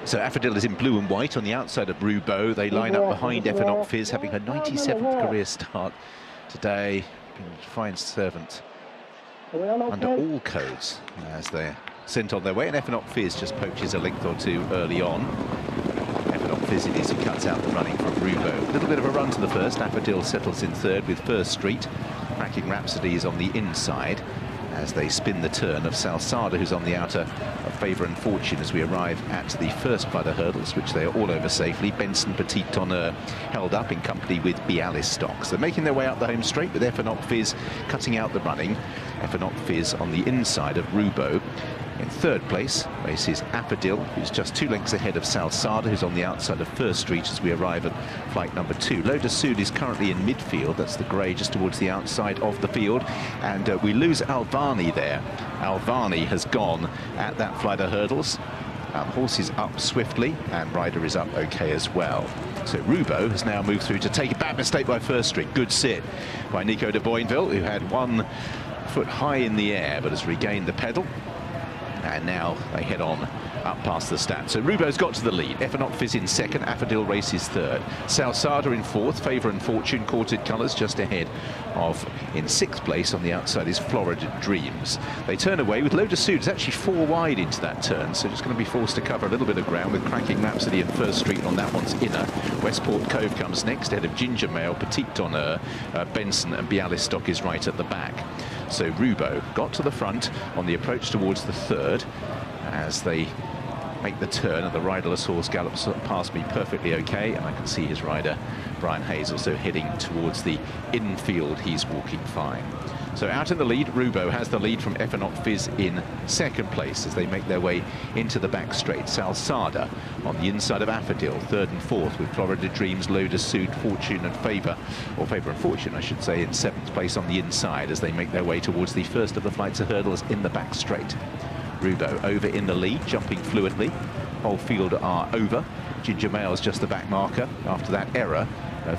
So Affadil is in blue and white on the outside of Roubaud. They line up behind Favour Fizz, having her 97th career start today. Been a fine servant under all codes as they're sent on their way. And Favour Fizz just poaches a length or two early on. Favour Fizz it is who cuts out the running from Roubaud. A little bit of a run to the first. Affadil settles in third with First Street. Cracking Rhapsody is on the inside as they spin the turn of Salsada, who's on the outer of Favour and Fortune as we arrive at the first flight of hurdles, which they are all over safely. Benson Petit Tonnerre held up in company with Bialystok. So making their way up the home straight with Favour Fizz cutting out the running. Favour Fizz on the inside of Roubaud. In third place races Affadil, who's just 2 lengths ahead of Salsada, who's on the outside of First Street as we arrive at flight number 2. Lotus Sud is currently in midfield. That's the grey just towards the outside of the field. And we lose Alvani there. Alvani has gone at that flight of hurdles. Horse is up swiftly and rider is up okay as well. So Roubaud has now moved through to take a bad mistake by First Street. Good sit by Nico de Boinville, who had 1 foot high in the air but has regained the pedal. And now they head on up past the stand. So Roubaud's got to the lead. Favour Fizz in second, Affadil races third. Salsada in fourth, Favour and Fortune, quartered colours just ahead of, in sixth place on the outside is Florida Dreams. They turn away with Lotus Sud. It's actually 4 wide into that turn, so just going to be forced to cover a little bit of ground with Cracking Rhapsody and First Street on that one's inner. Westport Cove comes next, ahead of Ginger Mail, Petit Tonnerre, Benson and Bialystok is right at the back. So Roubaud got to the front on the approach towards the third as they make the turn, and the riderless horse gallops past me perfectly okay, and I can see his rider Brian Hayes also heading towards the infield. He's walking fine. So out in the lead, Roubaud has the lead from Favour Fizz in second place as they make their way into the back straight. Salsada on the inside of Affadil, third and fourth, with Florida Dreams, Lotus Sud, Fortune and Favour and Fortune, I should say, in seventh place on the inside as they make their way towards the first of the flights of hurdles in the back straight. Roubaud over in the lead, jumping fluently. Whole field are over. Ginger Mail's just the back marker after that error.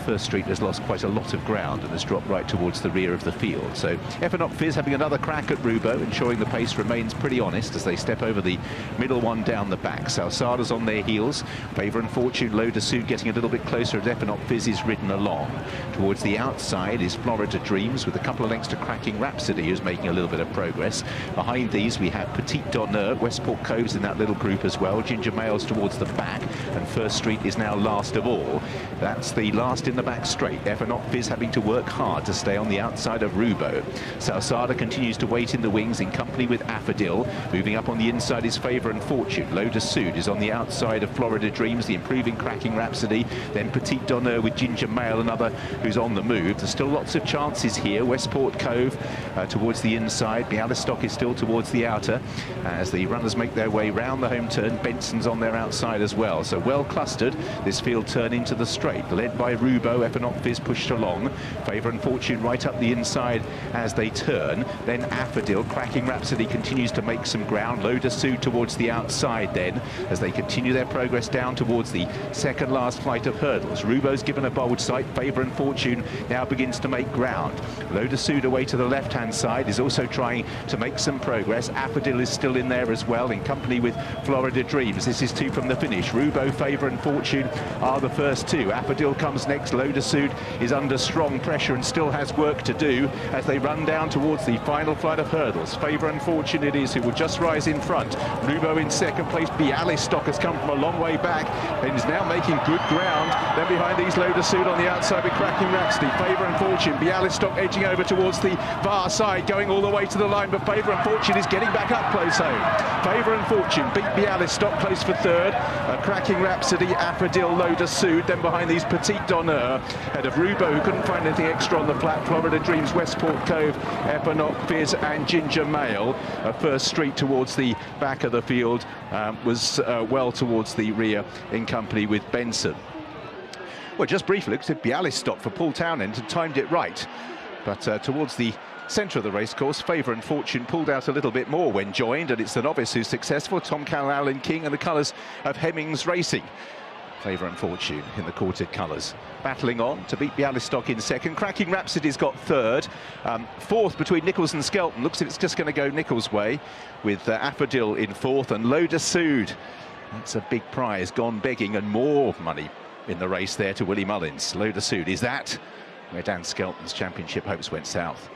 First Street has lost quite a lot of ground and has dropped right towards the rear of the field. So Favour Fizz having another crack at Roubaud, ensuring the pace remains pretty honest as they step over the middle one down the back. Salsada's on their heels. Favour and Fortune, Lotus Sud getting a little bit closer as Favour Fizz is ridden along. Towards the outside is Florida Dreams with a couple of lengths to Cracking Rhapsody, who's making a little bit of progress. Behind these we have Petit Tonnerre, Westport Cove's in that little group as well. Ginger Mail's towards the back and First Street is now last of all. That's the last in the back straight. Favour Fizz having to work hard to stay on the outside of Roubaud. Salsada continues to wait in the wings in company with Affadil. Moving up on the inside is Favour and Fortune. Lotus Sud is on the outside of Florida Dreams, the improving Cracking Rhapsody. Then Petit Tonnerre with Ginger Mail, another who's on the move. There's still lots of chances here. Westport Cove towards the inside. Bialystok is still towards the outer as the runners make their way round the home turn. Benson's on their outside as well. So well clustered, this field turn into the straight, led by Roubaud. Favour Fizz pushed along. Favour and Fortune right up the inside as they turn. Then Affadil, Cracking Rhapsody continues to make some ground. Lotus Sud towards the outside then as they continue their progress down towards the second last flight of hurdles. Roubaud's given a bold sight. Favour and Fortune now begins to make ground. Lotus Sud away to the left-hand side is also trying to make some progress. Affadil is still in there as well in company with Florida Dreams. This is 2 from the finish. Roubaud, Favour and Fortune are the first 2. Affadil comes next. Lotus Sud is under strong pressure and still has work to do as they run down towards the final flight of hurdles. Favour and Fortune it is who will just rise in front. Roubaud in second place. Bialystok has come from a long way back and is now making good ground. Then behind these, Lotus Sud on the outside with Cracking Rhapsody. Favour and Fortune. Bialystok edging over towards the far side, going all the way to the line, but Favour and Fortune is getting back up close home. Favour and Fortune beat Bialystok close for third. Cracking Rhapsody, Affadil, Lotus Sud. Then behind these, Petit Tonnerre, head of Roubaud, who couldn't find anything extra on the flat. Florida Dreams, Westport Cove, Favour Fizz and Ginger Mail. First Street towards the back of the field was well towards the rear in company with Benson. Well, just briefly, looked at Bialystok for Paul Townend and timed it right. But towards the centre of the racecourse, Favour and Fortune pulled out a little bit more when joined, and it's the novice who's successful, Tom Callan King, and the colours of Hemmings Racing. Favour and Fortune in the quartered colours, battling on to beat Bialystok in second. Cracking Rhapsody's got third. Fourth between Nicholls and Skelton. Looks like it's just going to go Nicholls' way, with Affadil in fourth, and Lotus Sud That's a big prize gone begging, and more money in the race there to Willie Mullins. Loader Soon. Is that where Dan Skelton's championship hopes went south?